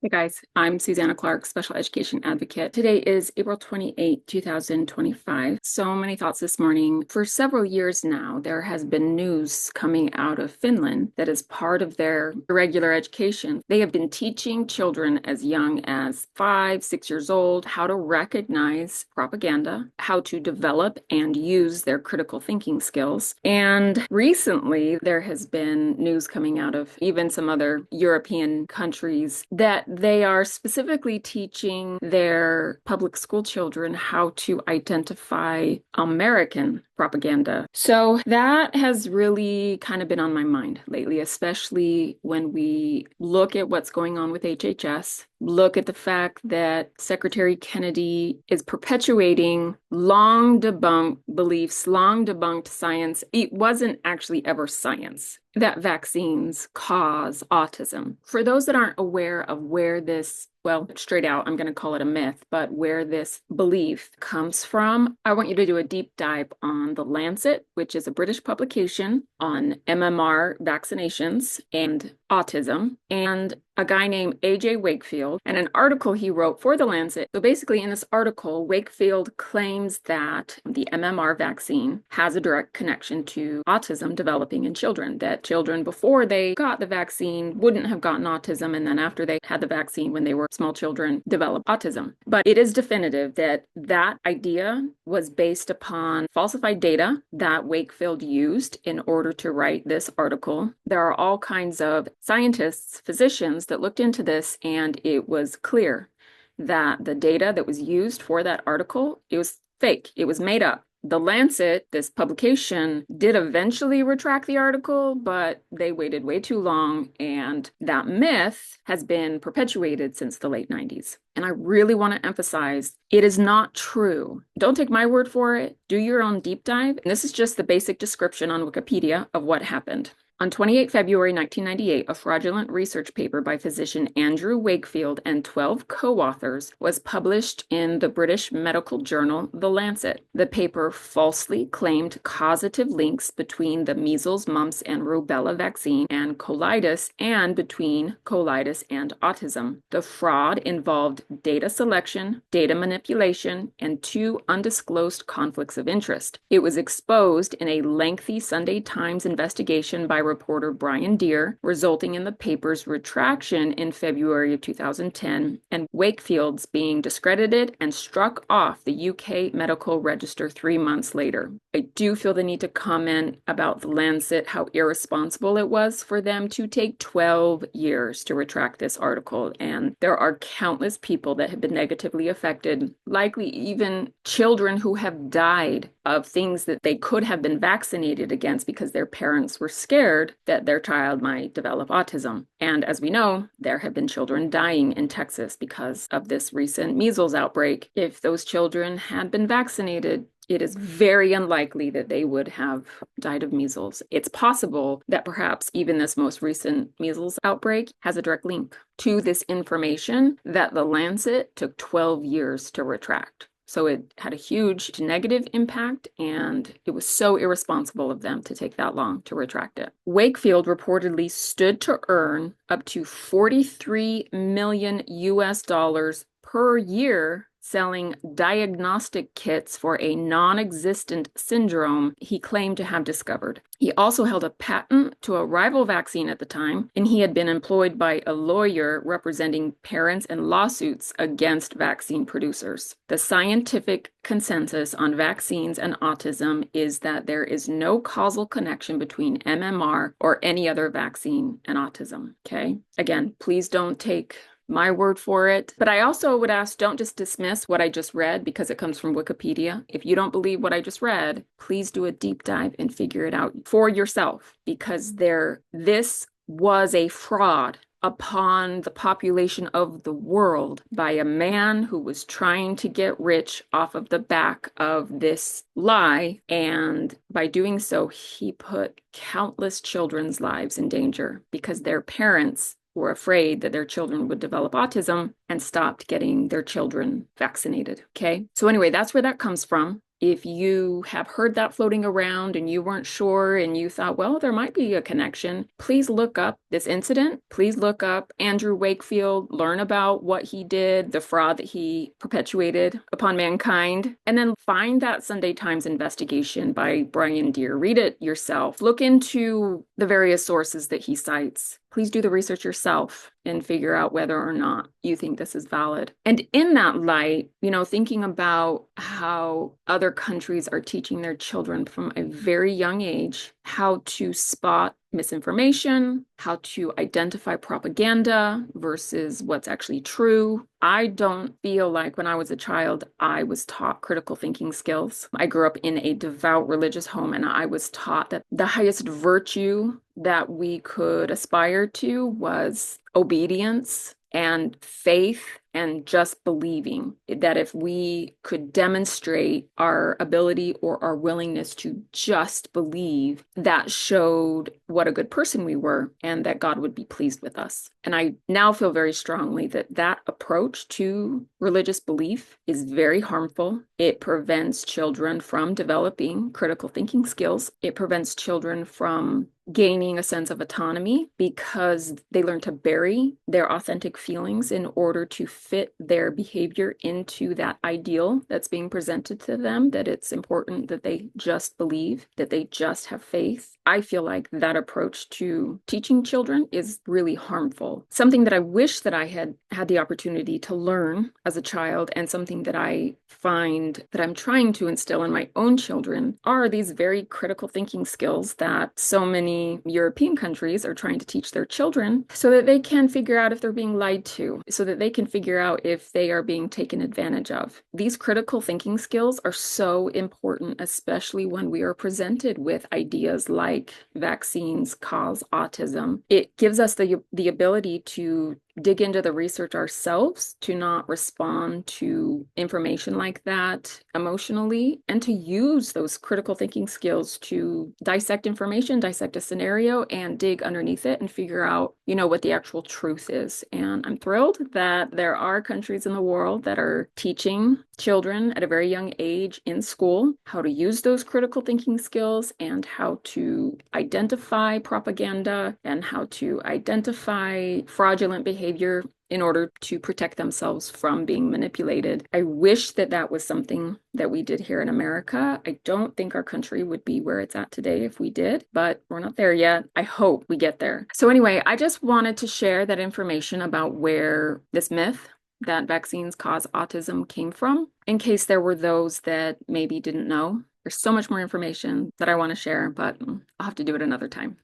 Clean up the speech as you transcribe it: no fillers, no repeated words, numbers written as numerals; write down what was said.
Hey guys, I'm Susanna Clark, Special Education Advocate. Today is April 28, 2025. So many thoughts this morning. For several years now, there has been news coming out of Finland that is part of their regular education. They have been teaching children as young as 5, 6 years old how to recognize propaganda, how to develop and use their critical thinking skills. And recently, there has been news coming out of even some other European countries that they are specifically teaching their public school children how to identify American propaganda. So that has really kind of been on my mind lately, especially when we look at what's going on with HHS. Look at the fact that Secretary Kennedy is perpetuating long debunked beliefs, long debunked science. It wasn't actually ever science that vaccines cause autism. For those that aren't aware of where this, well, straight out, I'm going to call it a myth, but where this belief comes from, I want you to do a deep dive on The Lancet, which is a British publication on MMR vaccinations and autism, and a guy named A.J. Wakefield, and an article he wrote for The Lancet. So basically, in this article, Wakefield claims that the MMR vaccine has a direct connection to autism developing in children, that children before they got the vaccine wouldn't have gotten autism, and then after they had the vaccine when they were small children developed autism. But it is definitive that that idea was based upon falsified data that Wakefield used in order to write this article. There are all kinds of scientists, physicians that looked into this, and it was clear that the data that was used for that article, it was fake. It was made up. The Lancet, this publication, did eventually retract the article, but they waited way too long, and that myth has been perpetuated since the late 90s. And I really want to emphasize, it is not true. Don't take my word for it. Do your own deep dive. And this is just the basic description on Wikipedia of what happened. On 28 February 1998, a fraudulent research paper by physician Andrew Wakefield and 12 co-authors was published in the British medical journal The Lancet. The paper falsely claimed causative links between the measles, mumps, and rubella vaccine and colitis, and between colitis and autism. The fraud involved data selection, data manipulation, and 2 undisclosed conflicts of interest. It was exposed in a lengthy Sunday Times investigation by reporter Brian Deere, resulting in the paper's retraction in February of 2010, and Wakefield's being discredited and struck off the UK Medical Register 3 months later. I do feel the need to comment about The Lancet, how irresponsible it was for them to take 12 years to retract this article, and there are countless people that have been negatively affected, likely even children who have died of things that they could have been vaccinated against because their parents were scared that their child might develop autism. And as we know, there have been children dying in Texas because of this recent measles outbreak. If those children had been vaccinated, it is very unlikely that they would have died of measles. It's possible that perhaps even this most recent measles outbreak has a direct link to this information that The Lancet took 12 years to retract. So it had a huge negative impact, and it was so irresponsible of them to take that long to retract it. Wakefield reportedly stood to earn up to 43 million US dollars per year selling diagnostic kits for a non-existent syndrome he claimed to have discovered. He also held a patent to a rival vaccine at the time, and he had been employed by a lawyer representing parents in lawsuits against vaccine producers. The scientific consensus on vaccines and autism is that there is no causal connection between MMR or any other vaccine and autism, okay? Again, please don't take my word for it. But I also would ask, don't just dismiss what I just read because it comes from Wikipedia. If you don't believe what I just read, please do a deep dive and figure it out for yourself, because this was a fraud upon the population of the world by a man who was trying to get rich off of the back of this lie. And by doing so, he put countless children's lives in danger because their parents were afraid that their children would develop autism and stopped getting their children vaccinated. Okay. So anyway, that's where that comes from. If you have heard that floating around and you weren't sure and you thought, well, there might be a connection, please look up this incident. Please look up Andrew Wakefield, learn about what he did, the fraud that he perpetuated upon mankind, and then find that Sunday Times investigation by Brian Deere. Read it yourself. Look into the various sources that he cites. Please do the research yourself and figure out whether or not you think this is valid. And in that light, thinking about how other countries are teaching their children from a very young age how to spot misinformation, how to identify propaganda versus what's actually true. I don't feel like when I was a child, I was taught critical thinking skills. I grew up in a devout religious home, and I was taught that the highest virtue that we could aspire to was obedience and faith and just believing that if we could demonstrate our ability or our willingness to just believe, that showed what a good person we were and that God would be pleased with us. And I now feel very strongly that that approach to religious belief is very harmful. It prevents children from developing critical thinking skills. It prevents children from gaining a sense of autonomy because they learn to bury their authentic feelings in order to fit their behavior into that ideal that's being presented to them, that it's important that they just believe, that they just have faith. I feel like that approach to teaching children is really harmful. Something that I wish that I had had the opportunity to learn as a child, and something that I find that I'm trying to instill in my own children, are these very critical thinking skills that so many European countries are trying to teach their children so that they can figure out if they're being lied to, so that they can figure out if they are being taken advantage of. These critical thinking skills are so important, especially when we are presented with ideas like vaccines cause autism. It gives us the ability to dig into the research ourselves, to not respond to information like that emotionally, and to use those critical thinking skills to dissect information, dissect a scenario, and dig underneath it and figure out, what the actual truth is. And I'm thrilled that there are countries in the world that are teaching children at a very young age in school how to use those critical thinking skills and how to identify propaganda and how to identify fraudulent behavior in order to protect themselves from being manipulated. I wish that that was something that we did here in America. I don't think our country would be where it's at today if we did, but we're not there yet. I hope we get there. So anyway, I just wanted to share that information about where this myth that vaccines cause autism came from, in case there were those that maybe didn't know. There's so much more information that I want to share, but I'll have to do it another time.